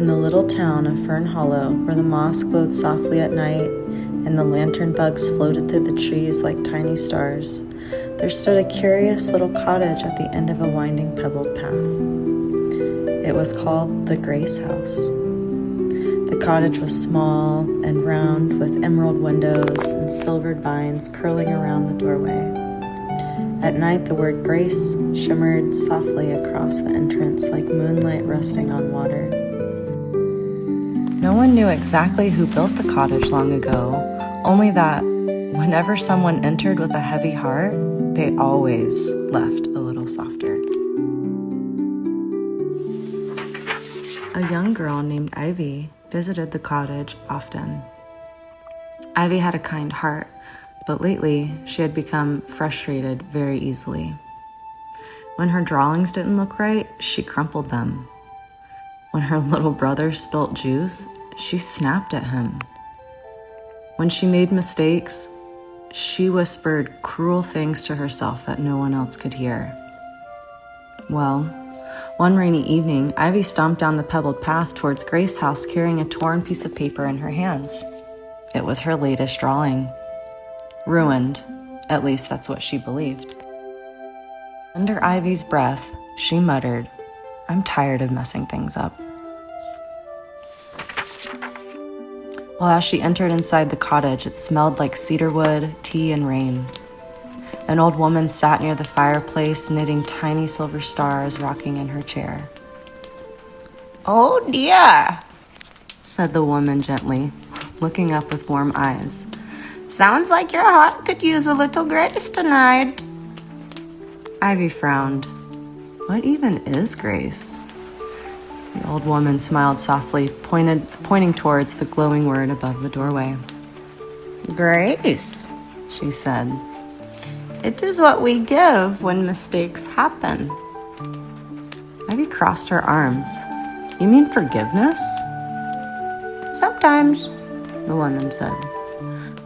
In the little town of Fern Hollow, where the moss glowed softly at night and the lantern bugs floated through the trees like tiny stars, there stood a curious little cottage at the end of a winding pebbled path. It was called the Grace House. The cottage was small and round, with emerald windows and silvered vines curling around the doorway. At night, the word grace shimmered softly across the entrance like moonlight resting on water. No one knew exactly who built the cottage long ago, only that whenever someone entered with a heavy heart, they always left a little softer. A young girl named Ivy visited the cottage often. Ivy had a kind heart, but lately she had become frustrated very easily. When her drawings didn't look right, she crumpled them. When her little brother spilt juice, she snapped at him. When she made mistakes, she whispered cruel things to herself that no one else could hear. Well, one rainy evening, Ivy stomped down the pebbled path towards Grace's house carrying a torn piece of paper in her hands. It was her latest drawing. Ruined, at least that's what she believed. Under Ivy's breath, she muttered, "I'm tired of messing things up." Well, as she entered inside the cottage, it smelled like cedarwood, tea, and rain. An old woman sat near the fireplace, knitting tiny silver stars, rocking in her chair. "Oh dear," said the woman gently, looking up with warm eyes. "Sounds like your heart could use a little grace tonight." Ivy frowned. What even is grace? The old woman smiled softly, pointing towards the glowing word above the doorway. "Grace," she said. "It is what we give when mistakes happen." Ivy crossed her arms. "You mean forgiveness?" "Sometimes," the woman said.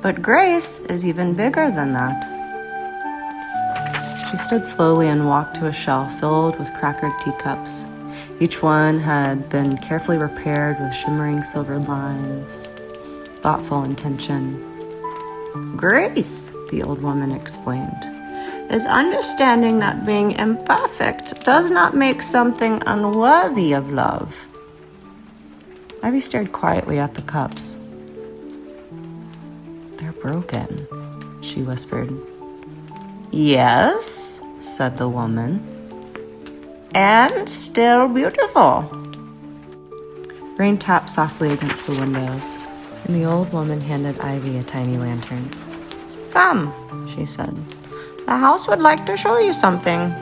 "But grace is even bigger than that." She stood slowly and walked to a shelf filled with crackered teacups. Each one had been carefully repaired with shimmering silver lines. Thoughtful intention. "Grace," the old woman explained, "is understanding that being imperfect does not make something unworthy of love." Ivy stared quietly at the cups. "They're broken," she whispered. "Yes," said the woman, "and still beautiful." Rain tapped softly against the windows, and the old woman handed Ivy a tiny lantern. "Come," she said. "The house would like to show you something."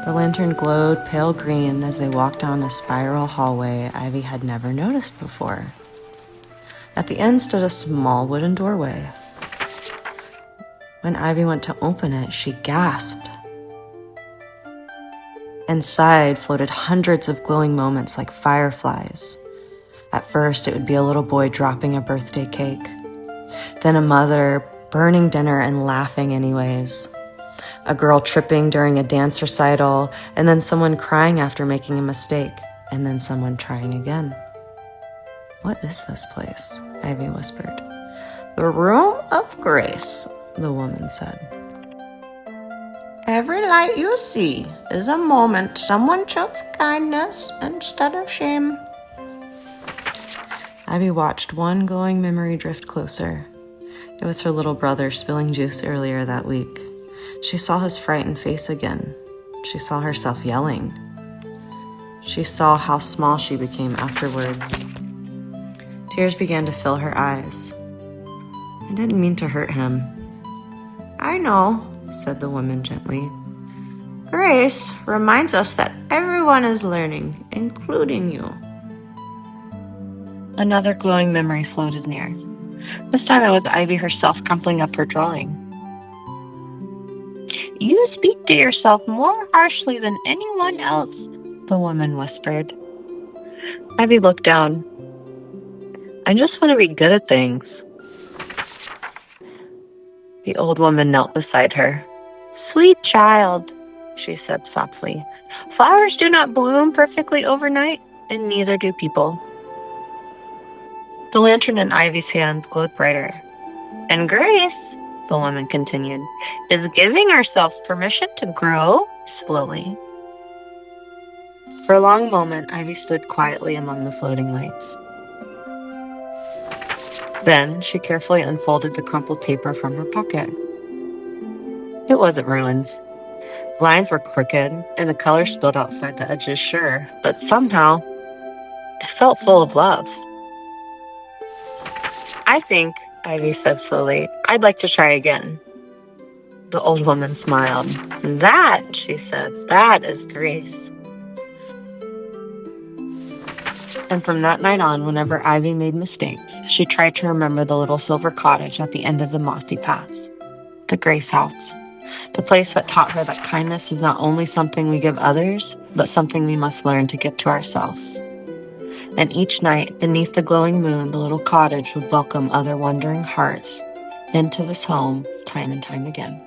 The lantern glowed pale green as they walked down a spiral hallway Ivy had never noticed before. At the end stood a small wooden doorway. When Ivy went to open it, she gasped. Inside floated hundreds of glowing moments like fireflies. At first, it would be a little boy dropping a birthday cake. Then a mother burning dinner and laughing anyways. A girl tripping during a dance recital, and then someone crying after making a mistake, and then someone trying again. "What is this place?" Ivy whispered. "The Room of Grace," the woman said. "Every light you see is a moment someone chose kindness instead of shame." Ivy watched one glowing memory drift closer. It was her little brother spilling juice earlier that week. She saw his frightened face again. She saw herself yelling. She saw how small she became afterwards. Tears began to fill her eyes. "I didn't mean to hurt him." "I know," said the woman gently. "Grace reminds us that everyone is learning, including you." Another glowing memory floated near. This time it was Ivy herself crumpling up her drawing. "You speak to yourself more harshly than anyone else," the woman whispered. Ivy looked down. "I just want to be good at things." The old woman knelt beside her. "Sweet child," she said softly, "flowers do not bloom perfectly overnight. and neither do people. The lantern in Ivy's hand glowed brighter. And Grace, the woman continued, is giving herself permission to grow slowly. For a long moment, Ivy stood quietly among the floating lights. Then she carefully unfolded the crumpled paper from her pocket. It wasn't ruined. The lines were crooked, and the color spilled outside the edges, sure, but somehow it felt full of love. I think, Ivy said slowly, I'd like to try again. The old woman smiled. That, she said, that is Grace. And from that night on, whenever Ivy made mistakes, she tried to remember the little silver cottage at the end of the mossy path. The Grace house. The place that taught her that kindness is not only something we give others, but something we must learn to give to ourselves. And each night, beneath the glowing moon, the little cottage would welcome other wondering hearts into this home time and time again.